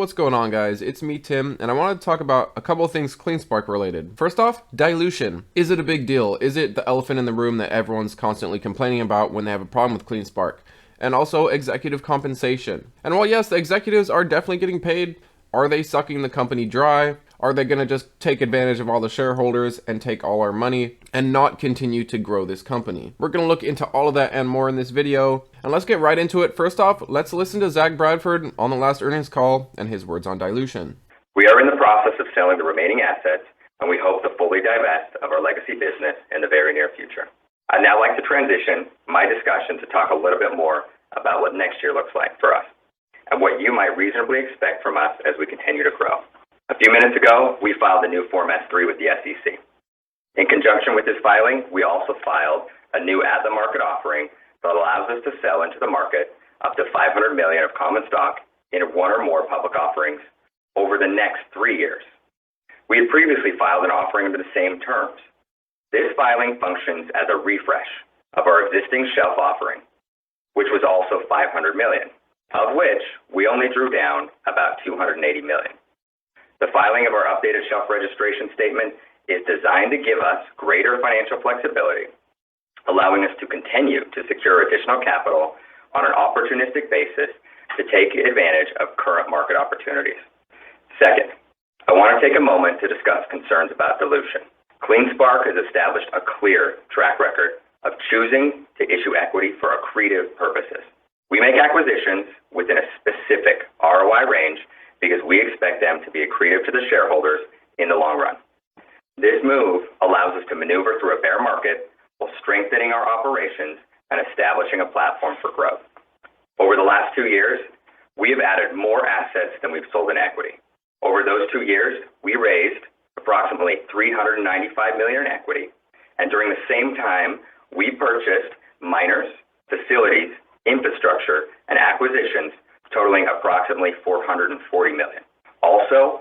What's going on, guys? It's me, Tim, and I wanted to talk about a couple of things Cleanspark related. First off, dilution. Is it a big deal? Is it the elephant in the room that everyone's constantly complaining about when they have a problem with Cleanspark? And also executive compensation. And while yes, the executives are definitely getting paid, are they sucking the company dry? Are they going to just take advantage of all the shareholders and take all our money and not continue to grow this company? We're going to look into all of that and more in this video. And let's get right into it. First off, let's listen to Zach Bradford on the last earnings call and his words on dilution. We are in the process of selling the remaining assets, and we hope to fully divest of our legacy business in the very near future. I'd now like to transition my discussion to talk a little bit more about what next year looks like for us and what you might reasonably expect from us as we continue to grow. A few minutes ago, we filed a new Form S-3 with the SEC. In conjunction with this filing, we also filed a new at-the-market offering that allows us to sell into the market up to $500 million of common stock in one or more public offerings over the next 3 years. We had previously filed an offering under the same terms. This filing functions as a refresh of our existing shelf offering, which was also $500 million, of which we only drew down about $280 million. The filing of our updated shelf registration statement is designed to give us greater financial flexibility, allowing us to continue to secure additional capital on an opportunistic basis to take advantage of current market opportunities. Second, I want to take a moment to discuss concerns about dilution. Cleanspark has established a clear track record of choosing to issue equity for accretive purposes. We make acquisitions within a specific ROI range because we expect them to be accretive to the shareholders in the long run. This move allows us to maneuver through a bear market while strengthening our operations and establishing a platform for growth. Over the last 2 years, we have added more assets than we've sold in equity. Over those 2 years, we raised approximately $395 million in equity, and during the same time, we purchased miners, facilities, infrastructure, and acquisitions totaling approximately $440 million. Also,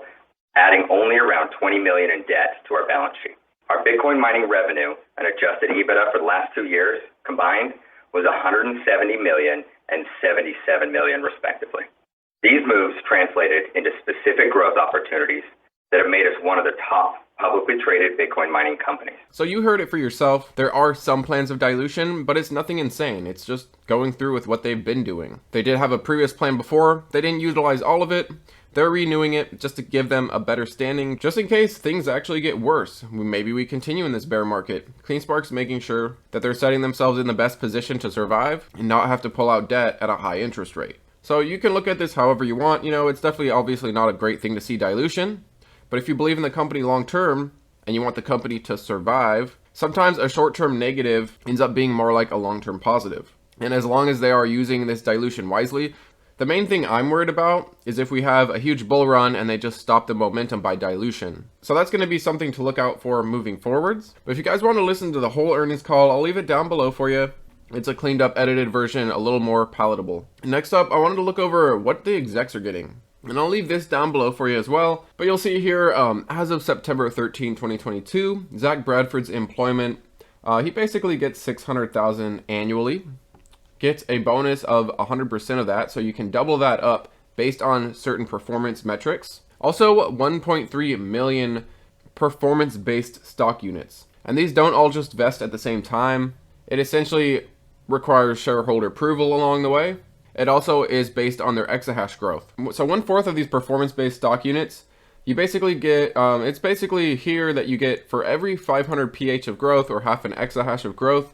adding only around $20 million in debt to our balance sheet. Our Bitcoin mining revenue and adjusted EBITDA for the last 2 years combined was $170 million and $77 million respectively. These moves translated into specific growth opportunities that have made us one of the top publicly traded Bitcoin mining companies. So you heard it for yourself. There are some plans of dilution, but it's nothing insane. It's just going through with what they've been doing. They did have a previous plan before. They didn't utilize all of it. They're renewing it just to give them a better standing, just in case things actually get worse. Maybe we continue in this bear market. Cleanspark's making sure that they're setting themselves in the best position to survive and not have to pull out debt at a high interest rate. So you can look at this however you want. You know, it's definitely obviously not a great thing to see dilution. But if you believe in the company long term and you want the company to survive, sometimes a short-term negative ends up being more like a long-term positive. And as long as they are using this dilution wisely, the main thing I'm worried about is if we have a huge bull run and they just stop the momentum by dilution. So that's going to be something to look out for moving forwards. But if you guys want to listen to the whole earnings call, I'll leave it down below for you. It's a cleaned up, edited version, a little more palatable. Next up, I wanted to look over what the execs are getting. And I'll leave this down below for you as well. But you'll see here, as of September 13, 2022, Zach Bradford's employment, he basically gets $600,000 annually, gets a bonus of 100% of that. So you can double that up based on certain performance metrics. Also, 1.3 million performance-based stock units. And these don't all just vest at the same time. It essentially requires shareholder approval along the way. It also is based on their exahash growth. So 1/4 of these performance-based stock units, you basically get, it's basically here that you get for every 500 pH of growth or half an exahash of growth,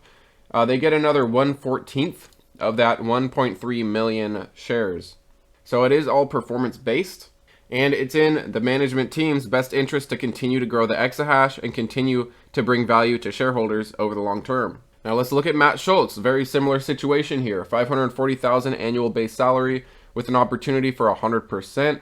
they get another 1/14 of that 1.3 million shares. So it is all performance-based, and it's in the management team's best interest to continue to grow the exahash and continue to bring value to shareholders over the long term. Now let's look at Matt Schultz. Very similar situation here. $540,000 annual base salary with an opportunity for 100%.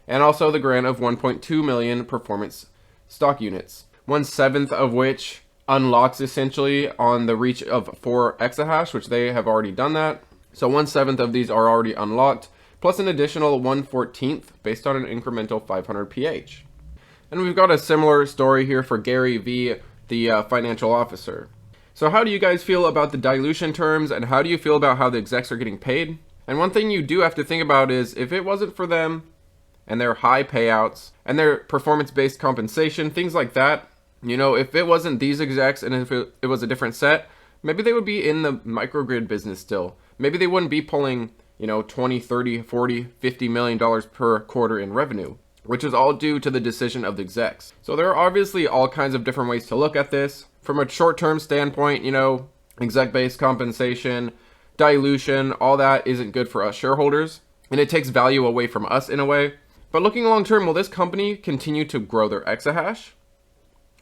And also the grant of 1.2 million performance stock units. 1/7 of which unlocks essentially on the reach of 4 exahash, which they have already done that. So 1/7 of these are already unlocked, plus an additional 1/14 based on an incremental 500 pH. And we've got a similar story here for Gary V, the financial officer. So how do you guys feel about the dilution terms, and how do you feel about how the execs are getting paid? And one thing you do have to think about is if it wasn't for them and their high payouts and their performance-based compensation, things like that, you know, if it wasn't these execs and if it was a different set, maybe they would be in the microgrid business still. Maybe they wouldn't be pulling, you know, 20, 30, 40, $50 million per quarter in revenue, which is all due to the decision of the execs. So there are obviously all kinds of different ways to look at this. From a short-term standpoint, you know, exec-based compensation, dilution, all that isn't good for us shareholders, and it takes value away from us in a way. But looking long-term, will this company continue to grow their exahash?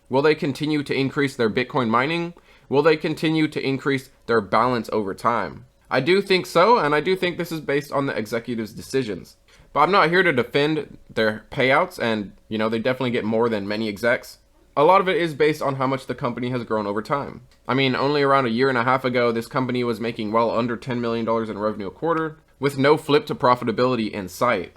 Will they continue to increase their Bitcoin mining? Will they continue to increase their balance over time? I do think so, and I do think this is based on the executives' decisions. But I'm not here to defend their payouts, and, you know, they definitely get more than many execs. A lot of it is based on how much the company has grown over time. I mean, only around a year and a half ago, this company was making well under $10 million in revenue a quarter, with no flip to profitability in sight.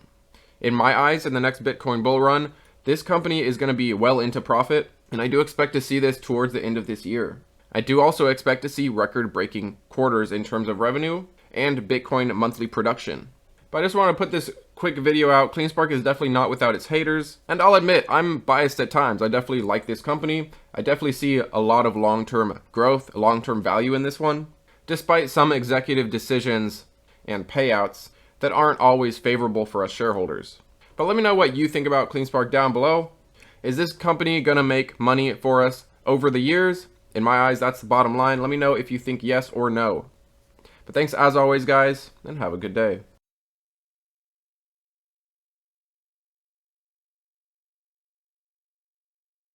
In my eyes, in the next Bitcoin bull run, this company is going to be well into profit, and I do expect to see this towards the end of this year. I do also expect to see record-breaking quarters in terms of revenue and Bitcoin monthly production. But I just want to put this quick video out. Cleanspark is definitely not without its haters, and I'll admit, I'm biased at times. I definitely like this company. I definitely see a lot of long-term growth, long-term value in this one, despite some executive decisions and payouts that aren't always favorable for us shareholders. But let me know what you think about Cleanspark down below. Is this company gonna make money for us over the years? In my eyes, that's the bottom line. Let me know if you think yes or no. But thanks as always, guys, and have a good day.